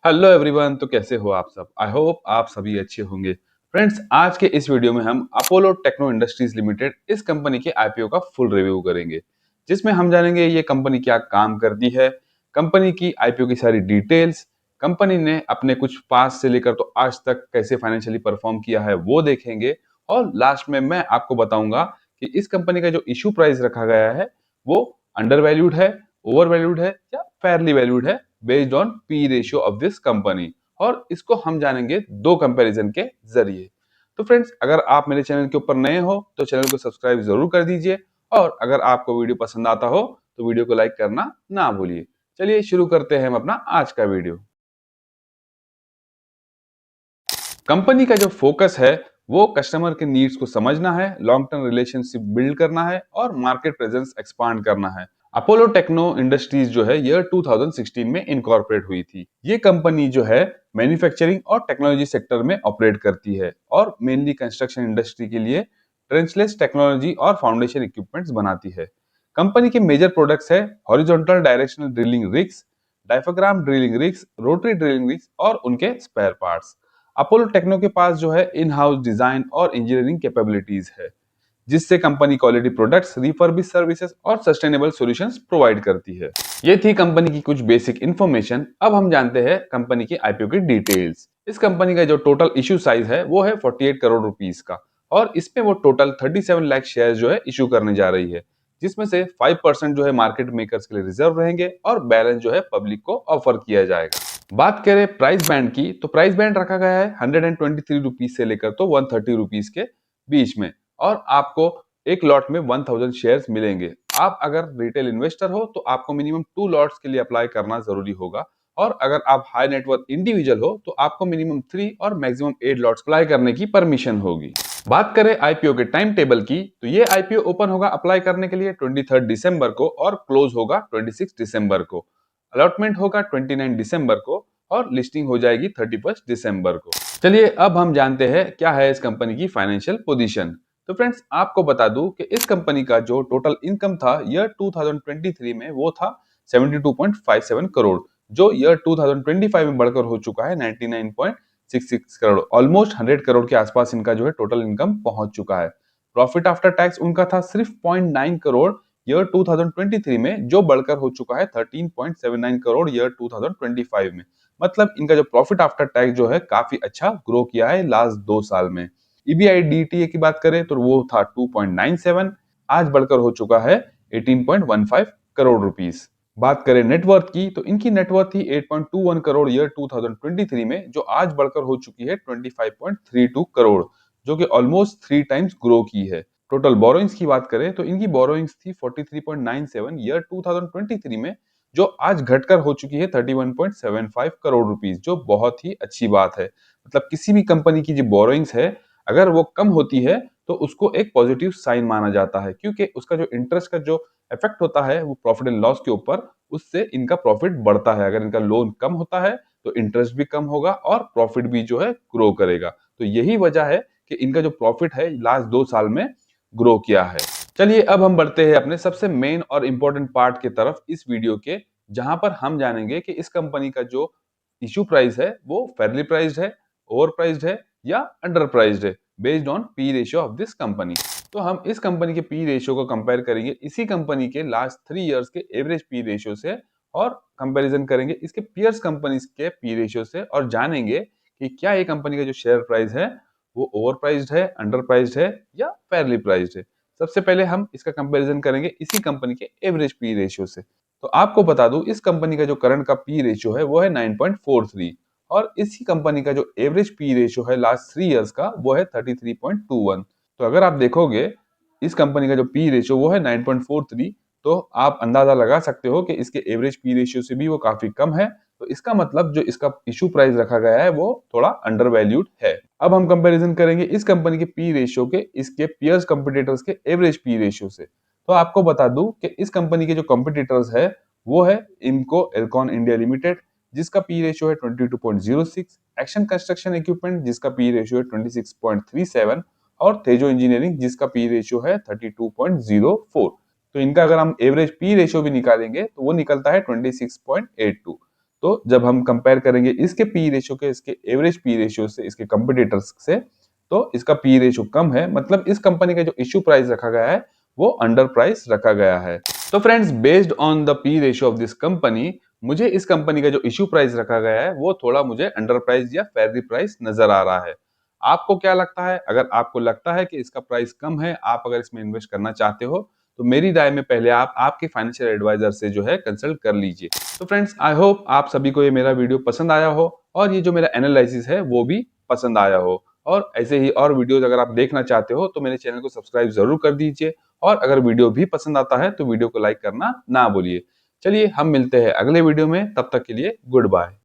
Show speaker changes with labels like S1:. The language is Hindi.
S1: Hello everyone. तो कैसे हो आप सब? आई होप आप सभी अच्छे होंगे। फ्रेंड्स, आज के इस वीडियो में हम अपोलो टेक्नो इंडस्ट्रीज लिमिटेड इस कंपनी के आईपीओ का फुल रिव्यू करेंगे, जिसमें हम जानेंगे ये कंपनी क्या काम करती है, कंपनी की आईपीओ की सारी डिटेल्स, कंपनी ने अपने कुछ पास से लेकर तो आज तक कैसे फाइनेंशियली परफॉर्म किया है वो देखेंगे, और लास्ट में मैं आपको बताऊंगा कि इस कंपनी का जो इशू प्राइस रखा गया है वो अंडर वैल्यूड है, ओवर वैल्यूड है या फेयरली वैल्यूड है based on P ratio of this company. और इसको हम जानेंगे दो कंपैरिजन के जरिए। तो फ्रेंड्स, अगर आप मेरे चैनल के ऊपर नए हो तो चैनल को सब्सक्राइब जरूर कर दीजिए, और अगर आपको वीडियो पसंद आता हो तो वीडियो को लाइक करना ना भूलिए। चलिए शुरू करते हैं हम अपना आज का वीडियो। कंपनी का जो फोकस है वो कस्टमर के नीड्स को समझना है, लॉन्ग टर्म रिलेशनशिप बिल्ड करना है और मार्केट प्रेजेंस एक्सपांड करना है। अपोलो टेक्नो इंडस्ट्रीज जो है ईयर 2016 में इनकॉर्पोरेट हुई थी। ये कंपनी जो है मैन्युफैक्चरिंग और टेक्नोलॉजी सेक्टर में ऑपरेट करती है और मेनली कंस्ट्रक्शन इंडस्ट्री के लिए ट्रेंचलेस टेक्नोलॉजी और फाउंडेशन इक्विपमेंट्स बनाती है। कंपनी के मेजर प्रोडक्ट्स है horizontal directional drilling rigs, diaphragm drilling rigs, rotary drilling rigs और उनके स्पेयर पार्ट्स। अपोलो टेक्नो के पास जो है इन हाउस डिजाइन और इंजीनियरिंग कैपेबिलिटीज है, जिससे company quality products, refurbish services और सस्टेनेबल सॉल्यूशंस प्रोवाइड करती है। ये थी कंपनी की कुछ बेसिक इंफॉर्मेशन। अब हम जानते हैं कंपनी की आईपीओ की डिटेल्स। इस कंपनी का जो टोटल इशू साइज है वो है 48 करोड़ रुपीस का, और इसमें वो टोटल 37 लाख शेयर जो है इशू करने जा रही है, जिसमें से 5% जो है मार्केट मेकर्स के लिए रिजर्व रहेंगे और बैलेंस जो है पब्लिक को ऑफर किया जाएगा। बात करें प्राइस बैंड की, तो प्राइस बैंड रखा गया है 123 रुपीज से लेकर तो 130 रुपीज के बीच में, और आपको एक लॉट में 1000 शेयर्स मिलेंगे। आप अगर रिटेल इन्वेस्टर हो तो आपको मिनिमम 2 लॉट्स के लिए अप्लाई करना जरूरी होगा, और अगर आप हाई नेटवर्थ इंडिविजुअल हो तो आपको मिनिमम 3 और मैक्सिमम 8 लॉट्स अप्लाई करने की परमिशन होगी। बात करें आईपीओ के टाइम टेबल की, तो ये आईपीओ ओपन होगा अप्लाई करने के लिए 23 दिसंबर को और क्लोज होगा 26 दिसंबर को। अलॉटमेंट होगा 29 दिसंबर को और लिस्टिंग हो जाएगी 31 दिसंबर को। चलिए अब हम जानते हैं क्या है इस कंपनी की फाइनेंशियल पोजीशन। तो फ्रेंड्स, आपको बता दूं कि इस कंपनी का जो टोटल इनकम था ईयर 2023 में वो था 72.57 करोड़, जो ईयर 2025 में बढ़कर हो चुका है 99.66 करोड़। ऑलमोस्ट 100 करोड़ के आसपास इनका जो है टोटल इनकम पहुंच चुका है। प्रॉफिट आफ्टर टैक्स उनका था सिर्फ 0.9 करोड़ ईयर 2023 में, जो बढ़कर हो चुका है 13.79 करोड़ ईयर 2025 में। मतलब इनका जो प्रॉफिट आफ्टर टैक्स जो है काफी अच्छा ग्रो किया है लास्ट 2 साल में। ईबीआईडीटीए की बात करें तो वो था 2.97, आज बढ़कर हो चुका है 18.15 करोड़ रुपीस। बात करें नेटवर्थ की, तो इनकी नेटवर्थ थी 8.21 करोड़ ईयर 2023 में, जो आज बढ़कर हो चुकी है 25.32 करोड़, जो कि ऑलमोस्ट 3 टाइम्स ग्रो की है। टोटल बोरोइंग्स की बात करें तो इनकी बोरोइंग्स थी 43.97 ईयर 2023 में, जो आज घटकर हो चुकी है 31.75 करोड़ रुपीस, जो बहुत ही अच्छी बात है। मतलब किसी भी कंपनी की जो बोरोइंग्स है अगर वो कम होती है तो उसको एक पॉजिटिव साइन माना जाता है, क्योंकि उसका जो इंटरेस्ट का जो इफेक्ट होता है वो प्रॉफिट एंड लॉस के ऊपर, उससे इनका प्रॉफिट बढ़ता है। अगर इनका लोन कम होता है तो इंटरेस्ट भी कम होगा और प्रॉफिट भी जो है ग्रो करेगा। तो यही वजह है कि इनका जो प्रॉफिट है लास्ट 2 साल में ग्रो किया है। चलिए अब हम बढ़ते हैं अपने सबसे मेन और इम्पोर्टेंट पार्ट की तरफ इस वीडियो के, जहां पर हम जानेंगे कि इस कंपनी का जो इशू प्राइस है वो फेयरली प्राइस्ड है, ओवर प्राइस्ड है या अंडर प्राइस्ड है based on P ratio of this company. तो हम इस कंपनी के पी रेशियो को कंपेयर करेंगे इसी कंपनी के लास्ट 3 इयर्स के एवरेज पी रेशियो से, और कंपैरिजन करेंगे इसके पीयर्स कंपनीज के पी रेशियो से, और जानेंगे कि क्या ये कंपनी का जो शेयर प्राइस है वो ओवर प्राइस्ड है, अंडर प्राइस्ड है या फेयरली प्राइस्ड है। सबसे पहले हम इसका कंपैरिजन करेंगे इसी कंपनी के एवरेज पी रेशियो से। तो आपको बता दूं इस कंपनी का जो करंट का पी रेशियो है वो है 9.43, और इसी कंपनी का जो एवरेज पी रेशियो है लास्ट 3 इयर्स का वो है 33.21। तो अगर आप देखोगे इस कंपनी का जो पी रेशियो वो है 9.43, तो आप अंदाजा लगा सकते हो कि इसके एवरेज पी रेशियो से भी वो काफी कम है। तो इसका मतलब जो इसका इशू प्राइस रखा गया है वो थोड़ा अंडर वैल्यूड है। अब हम कंपैरिजन करेंगे इस कंपनी के पी रेशियो के इसके पीयर्स कंपटीटर्स के एवरेज पी रेशियो से। तो आपको बता दूं कि इस कंपनी के जो कंपटीटर्स है वो है इम्को एल्कॉन इंडिया लिमिटेड, जिसका पी रेशियो है 22.06, एक्शन कंस्ट्रक्शन इक्विपमेंट जिसका पी रेशियो है 26.37, और तेजो इंजीनियरिंग जिसका पी रेशियो है 32.04। तो इनका अगर हम एवरेज पी रेशियो भी निकालेंगे तो वो निकलता है 26.82। तो जब हम कंपेयर करेंगे इसके पी रेशियो के इसके एवरेज पी रेशियो से इसके कंपिटिटर्स से, तो इसका पी रेशियो कम है, मतलब इस कंपनी का जो इश्यू प्राइस रखा गया है वो अंडर प्राइस रखा गया है। तो friends, based on the P ratio of this company, मुझे इस कंपनी का जो इश्यू प्राइस रखा गया है वो थोड़ा मुझे अंडर प्राइस या फेयरली प्राइस नजर आ रहा है। आपको क्या लगता है? अगर आपको लगता है कि इसका प्राइस कम है, आप अगर इसमें इन्वेस्ट करना चाहते हो, तो मेरी राय में पहले आप आपके फाइनेंशियल एडवाइजर से जो है कंसल्ट कर लीजिए। तो फ्रेंड्स, आई होप आप सभी को ये मेरा वीडियो पसंद आया हो और ये जो मेरा एनालिसिस है वो भी पसंद आया हो। और ऐसे ही और वीडियोस अगर आप देखना चाहते हो तो मेरे चैनल को सब्सक्राइब जरूर कर दीजिए, और अगर वीडियो भी पसंद आता है तो वीडियो को लाइक करना ना भूलिए। चलिए हम मिलते हैं अगले वीडियो में, तब तक के लिए गुड बाय।